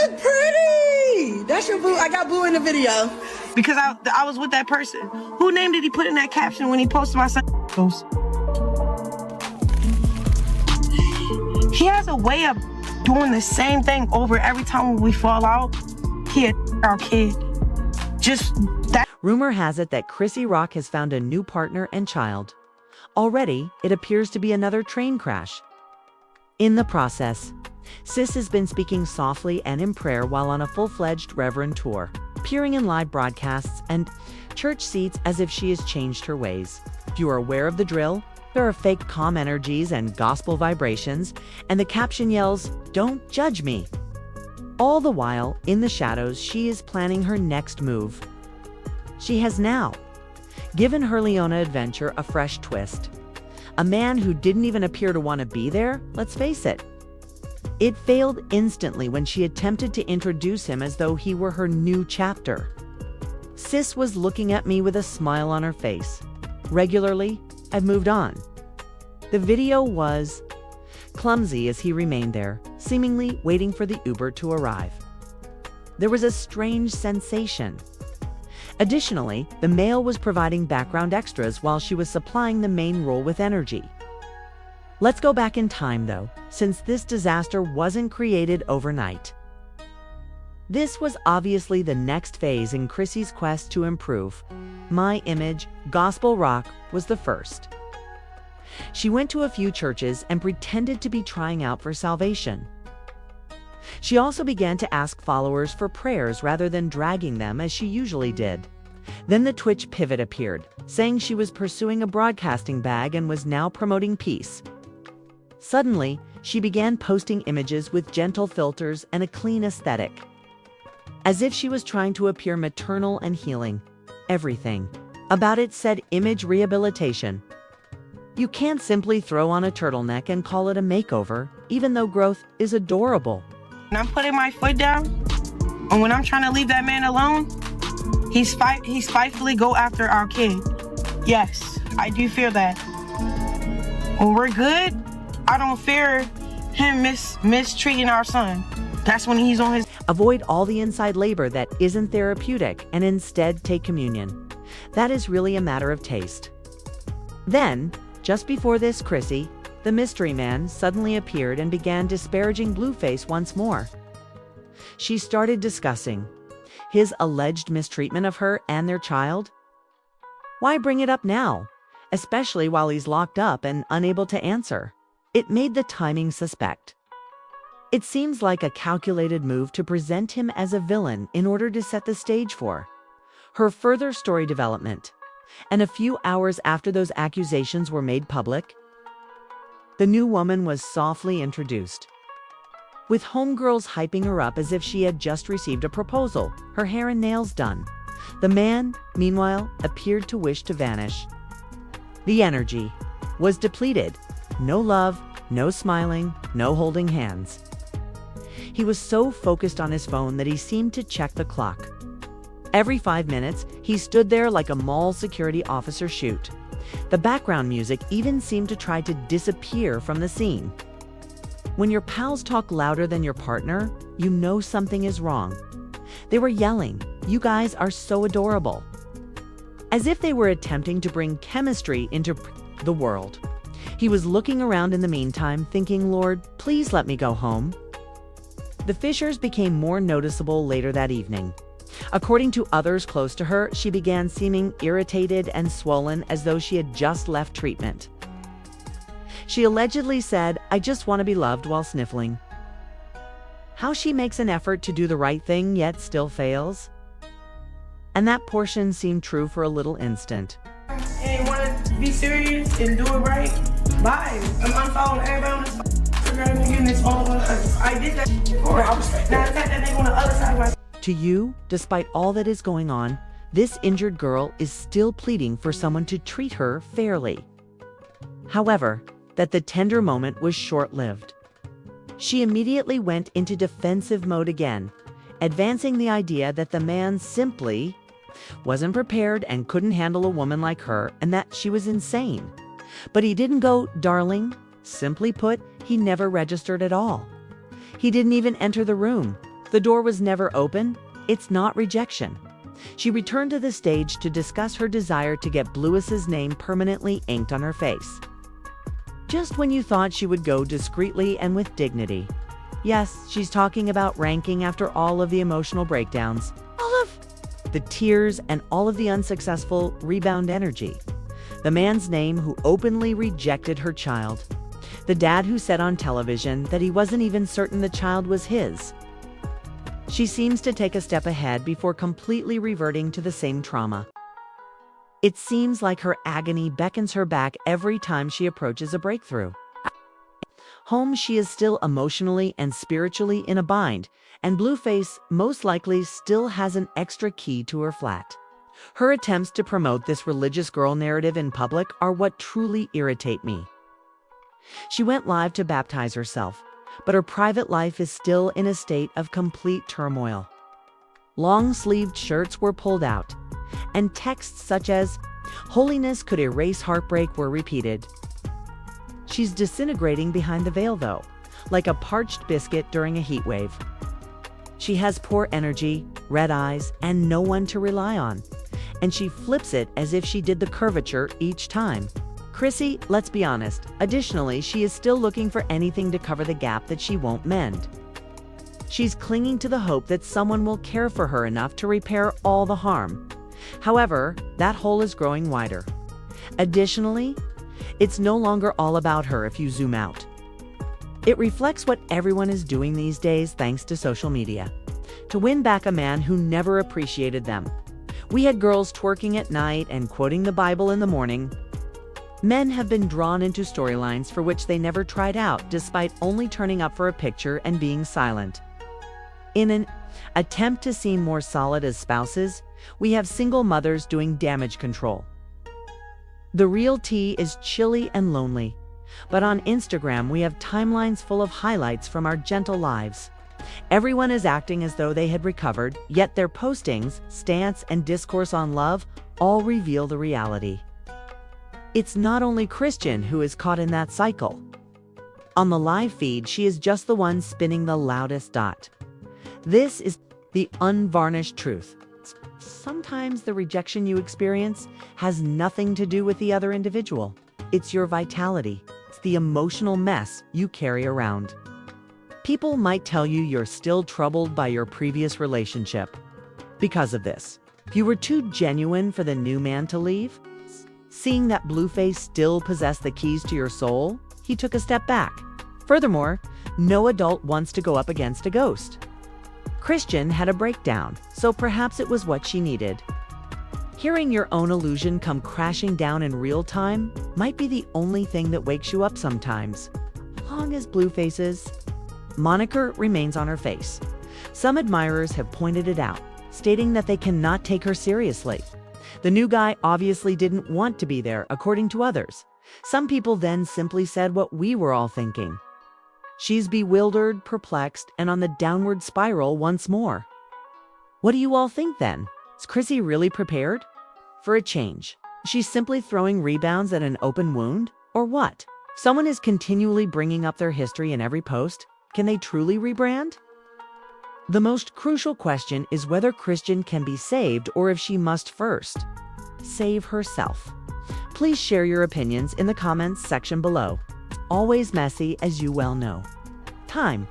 look pretty. That's your boo. I got boo in the video. Because I was with that person. Who name did he put in that caption when he posted my son? He has a way of doing the same thing over every time we fall out. He had our kid. Just that. Rumor has it that Chrisean Rock has found a new partner and child. Already, it appears to be another train crash. In the process, Sis has been speaking softly and in prayer while on a full-fledged Reverend tour, appearing in live broadcasts and church seats as if she has changed her ways. If you are aware of the drill, there are fake calm energies and gospel vibrations, and the caption yells, "Don't judge me." All the while, in the shadows, she is planning her next move. She has now given her Leona adventure a fresh twist. A man who didn't even appear to want to be there, let's face it. It failed instantly when she attempted to introduce him as though he were her new chapter. Sis was looking at me with a smile on her face. Regularly, I've moved on. The video was clumsy as he remained there, seemingly waiting for the Uber to arrive. There was a strange sensation. Additionally, the male was providing background extras while she was supplying the main role with energy. Let's go back in time though, since this disaster wasn't created overnight. This was obviously the next phase in Chrissy's quest to improve. My image, gospel rock, was the first. She went to a few churches and pretended to be trying out for salvation. She also began to ask followers for prayers rather than dragging them as she usually did. Then the Twitch pivot appeared, saying she was pursuing a broadcasting bag and was now promoting peace. Suddenly, she began posting images with gentle filters and a clean aesthetic. As if she was trying to appear maternal and healing. Everything about it said image rehabilitation. You can't simply throw on a turtleneck and call it a makeover, even though growth is adorable. When I'm putting my foot down, and when I'm trying to leave that man alone, he spitefully go after our kid. Yes, I do fear that. When we're good, I don't fear him mistreating our son. That's when he's on his... Avoid all the inside labor that isn't therapeutic and instead take communion. That is really a matter of taste. Then, just before this, Chrissy, the mystery man, suddenly appeared and began disparaging Blueface once more. She started discussing his alleged mistreatment of her and their child. Why bring it up now, especially while he's locked up and unable to answer? It made the timing suspect. It seems like a calculated move to present him as a villain in order to set the stage for her further story development. And a few hours after those accusations were made public, the new woman was softly introduced, with homegirls hyping her up as if she had just received a proposal, her hair and nails done. The man, meanwhile, appeared to wish to vanish. The energy was depleted. No love, no smiling, no holding hands. He was so focused on his phone that he seemed to check the clock. Every 5 minutes, he stood there like a mall security officer shoot. The background music even seemed to try to disappear from the scene. When your pals talk louder than your partner, you know something is wrong. They were yelling, "You guys are so adorable," as if they were attempting to bring chemistry into the world. He was looking around in the meantime, thinking, "Lord, please let me go home." The fissures became more noticeable later that evening. According to others close to her, she began seeming irritated and swollen as though she had just left treatment. She allegedly said, "I just want to be loved," while sniffling. How she makes an effort to do the right thing yet still fails? And that portion seemed true for a little instant. And want to be serious and do it right? Bye. I'm unfollowing everybody on this Instagram and getting this all on us. I did that before. Now the fact that they on the other side of my... To you, despite all that is going on, this injured girl is still pleading for someone to treat her fairly. However, that the tender moment was short-lived. She immediately went into defensive mode again, advancing the idea that the man simply wasn't prepared and couldn't handle a woman like her and that she was insane. But he didn't go, "Darling." Simply put, he never registered at all. He didn't even enter the room. The door was never open. It's not rejection. She returned to the stage to discuss her desire to get Bluis's name permanently inked on her face. Just when you thought she would go discreetly and with dignity. Yes, she's talking about ranking after all of the emotional breakdowns, all of the tears and all of the unsuccessful rebound energy. The man's name who openly rejected her child. The dad who said on television that he wasn't even certain the child was his. She seems to take a step ahead before completely reverting to the same trauma. It seems like her agony beckons her back every time she approaches a breakthrough. Home, she is still emotionally and spiritually in a bind, and Blueface most likely still has an extra key to her flat. Her attempts to promote this religious girl narrative in public are what truly irritate me. She went live to baptize herself, but her private life is still in a state of complete turmoil. Long-sleeved shirts were pulled out, and texts such as, "Holiness could erase heartbreak" were repeated. She's disintegrating behind the veil, though, like a parched biscuit during a heat wave. She has poor energy, red eyes, and no one to rely on. And she flips it as if she did the curvature each time. Chrissy, let's be honest, additionally, she is still looking for anything to cover the gap that she won't mend. She's clinging to the hope that someone will care for her enough to repair all the harm. However, that hole is growing wider. Additionally, it's no longer all about her if you zoom out. It reflects what everyone is doing these days thanks to social media. To win back a man who never appreciated them. We had girls twerking at night and quoting the Bible in the morning. Men have been drawn into storylines for which they never tried out, despite only turning up for a picture and being silent. In an attempt to seem more solid as spouses, we have single mothers doing damage control. The real tea is chilly and lonely, but on Instagram we have timelines full of highlights from our gentle lives. Everyone is acting as though they had recovered, yet their postings, stance, and discourse on love all reveal the reality. It's not only Chrisean who is caught in that cycle. On the live feed, she is just the one spinning the loudest dot. This is the unvarnished truth. Sometimes the rejection you experience has nothing to do with the other individual. It's your vitality. It's the emotional mess you carry around. People might tell you you're still troubled by your previous relationship. Because of this, you were too genuine for the new man to leave. Seeing that Blueface still possessed the keys to your soul, he took a step back. Furthermore, no adult wants to go up against a ghost. Chrisean had a breakdown, so perhaps it was what she needed. Hearing your own illusion come crashing down in real time might be the only thing that wakes you up sometimes. Long as Blueface's moniker remains on her face. Some admirers have pointed it out, stating that they cannot take her seriously. The new guy obviously didn't want to be there, according to others. Some people then simply said what we were all thinking. She's bewildered, perplexed, and on the downward spiral once more. What do you all think then? Is Chrissy really prepared? For a change, she's simply throwing rebounds at an open wound? Or what? Someone is continually bringing up their history in every post. Can they truly rebrand? The most crucial question is whether Chrisean can be saved or if she must first save herself. Please share your opinions in the comments section below. Always messy, as you well know. Time